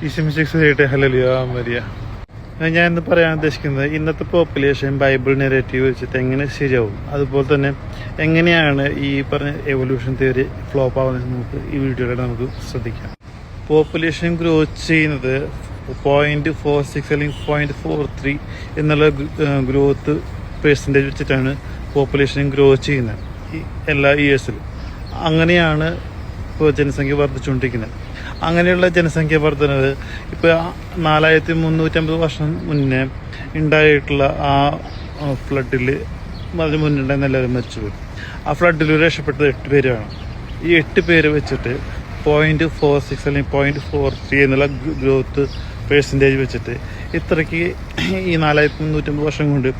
ഈശോമിശിഹായ്ക്ക് hallelujah Maria. ഞാൻ ഇന്ന് പറയാൻ ഉദ്ദേശിക്കുന്നത് ഇന്നത്തെ പോപ്പുലേഷൻ ബൈബിൾ നെറേറ്റീവ് വെച്ചിട്ട് എങ്ങനെ ശരിയാവും, അതുപോലെ തന്നെ എങ്ങനെയാണ് ഈ പറഞ്ഞ എവല്യൂഷൻ തിയറി ഫ്ലോപ്പ് ആവുന്നത് നമുക്ക് ഈ വീഡിയോയിലൂടെ നമുക്ക് ശ്രദ്ധിക്കാം. പോപ്പുലേഷൻ ഗ്രോത്ത് ചെയ്യുന്നത് 0.46 അല്ലെങ്കിൽ 0.43 എന്നുള്ള ഗ്രോത്ത് പെർസെൻറ്റേജ് വെച്ചിട്ടാണ് പോപ്പുലേഷൻ ഗ്രോ ചെയ്യുന്നത് ഈ എല്ലാ ഇയേഴ്സിലും. അങ്ങനെയാണ് ഇപ്പോൾ ജനസംഖ്യ വർദ്ധിച്ചുകൊണ്ടിരിക്കുന്നത്. അങ്ങനെയുള്ള ജനസംഖ്യ വർധനവ് ഇപ്പോൾ 4350 വർഷം മുന്നേ ഉണ്ടായിട്ടുള്ള ആ ഫ്ലഡിൽ അതിന് മുന്നുണ്ടായിരുന്ന എല്ലാവരും മരിച്ചുപോയി. ആ ഫ്ലഡിൽ രക്ഷപ്പെട്ടത് 8 പേരാണ്. ഈ 8 പേര് വെച്ചിട്ട് 0.46 അല്ലെങ്കിൽ 0.43 എന്നുള്ള ഗ്രോത്ത് പെർസെൻറ്റേജ് വെച്ചിട്ട് ഇത്രയ്ക്ക് ഈ 4350 വർഷം കൊണ്ട്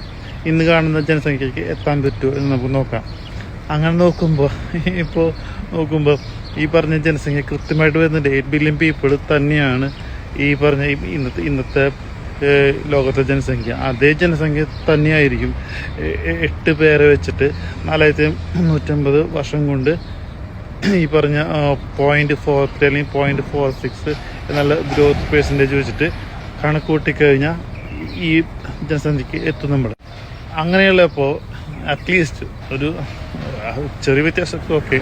ഇന്ന് കാണുന്ന ജനസംഖ്യയ്ക്ക് എത്താൻ പറ്റുമോ എന്ന് നമുക്ക് നോക്കാം. അങ്ങനെ നോക്കുമ്പോൾ ഈ പറഞ്ഞ ജനസംഖ്യ കൃത്യമായിട്ട് വരുന്നുണ്ട്. 8 ബില്യൺ പീപ്പിൾ തന്നെയാണ് ഈ പറഞ്ഞ ഇന്നത്തെ ലോകത്തെ ജനസംഖ്യ. അതേ ജനസംഖ്യ തന്നെയായിരിക്കും 8 പേരെ വെച്ചിട്ട് 4350 വർഷം കൊണ്ട് ഈ പറഞ്ഞ 0.43 അല്ലെങ്കിൽ 0.46 എന്നുള്ള ഗ്രോത്ത് പെർസെൻറ്റേജ് വെച്ചിട്ട് കണക്ക് കൂട്ടിക്കഴിഞ്ഞാൽ ഈ ജനസംഖ്യക്ക് എത്തും നമ്മൾ. അങ്ങനെയുള്ളപ്പോൾ അറ്റ്ലീസ്റ്റ് ഒരു ചെറിയ വ്യത്യാസമൊക്കെ ഓക്കെ.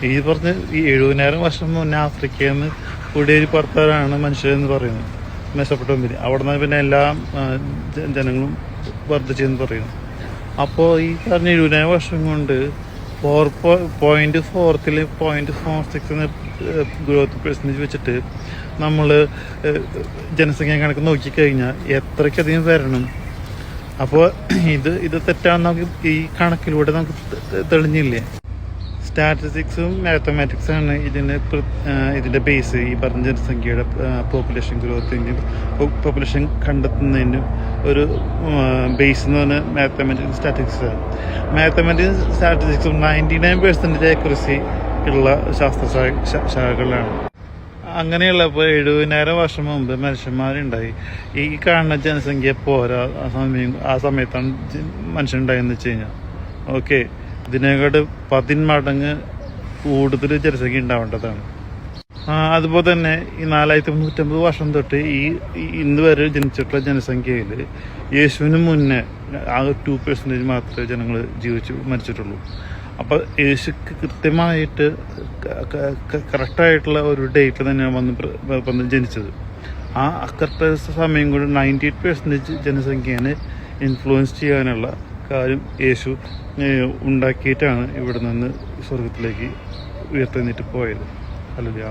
ഈ പറഞ്ഞ് ഈ 70,000 വർഷം മുന്നേ ആഫ്രിക്കയിൽ നിന്ന് കുടിയേറി പുറത്തവരാണ് മനുഷ്യരെന്ന് പറയുന്നത്, മെസപ്പൊട്ടേമിയ. അവിടെ നിന്ന് പിന്നെ എല്ലാ ജനങ്ങളും വർദ്ധിച്ചെന്ന് പറയുന്നു. അപ്പോൾ ഈ പറഞ്ഞ 70,000 വർഷം കൊണ്ട് 0.4 0.46 എന്ന ഗ്രോത്ത് പെർസെൻറ്റേജ് വെച്ചിട്ട് നമ്മൾ ജനസംഖ്യ കണക്ക് നോക്കിക്കഴിഞ്ഞാൽ എത്രയ്ക്കധികം വരണം. അപ്പോൾ ഇത് തെറ്റാണെന്ന് നമുക്ക് ഈ കണക്കിലൂടെ നമുക്ക് തെളിഞ്ഞില്ലേ. സ്റ്റാറ്റിസ്റ്റിക്സും മാത്തമാറ്റിക്സാണ് ഇതിൻ്റെ ബേസ്. ഈ പറഞ്ഞ ജനസംഖ്യയുടെ പോപ്പുലേഷൻ ഗ്രോത്തിൻ്റെയും പോപ്പുലേഷൻ കണ്ടെത്തുന്നതിനും ഒരു ബേസ് എന്ന് പറഞ്ഞാൽ മാത്തമാറ്റിക്സ് സ്റ്റാറ്റിസ്റ്റിക്സാണ്. മാത്തമാറ്റിക്സ് സ്റ്റാറ്റിസ്റ്റിക്സും 99% ആക്യുറസി ഉള്ള ശാസ്ത്ര ശാഖകളാണ്. അങ്ങനെയുള്ളപ്പോൾ 70,000 വർഷം മുമ്പ് മനുഷ്യന്മാരുണ്ടായി. ഈ കാണുന്ന ജനസംഖ്യ പോരാ. ആ സമയത്താണ് മനുഷ്യനുണ്ടായെന്ന് വെച്ച് കഴിഞ്ഞാൽ ഓക്കെ, ഇതിനെക്കാട്ട് 10 മടങ്ങ് കൂടുതൽ ജനസംഖ്യ ഉണ്ടാവേണ്ടതാണ്. അതുപോലെ തന്നെ ഈ 4350 വർഷം തൊട്ട് ഈ ഇന്ന് വരെ ജനിച്ചിട്ടുള്ള ജനസംഖ്യയിൽ യേശുവിന് മുന്നേ ആ 2% മാത്രമേ ജനങ്ങൾ മരിച്ചിട്ടുള്ളൂ. അപ്പോൾ യേശുക്ക് കൃത്യമായിട്ട് കറക്റ്റായിട്ടുള്ള ഒരു ഡേറ്റിൽ തന്നെയാണ് വന്ന് ജനിച്ചത്. ആ കറക്റ്റ് സമയം കൊണ്ട് 98% ജനസംഖ്യയാണ് ഇൻഫ്ലുവൻസ് ചെയ്യാനുള്ള കാര്യം യേശു ഉണ്ടാക്കിയിട്ടാണ് ഇവിടെ നിന്ന് സ്വർഗത്തിലേക്ക് ഉയർത്തെഴുന്നേറ്റ് പോയത്. ഹല്ലേലൂയ.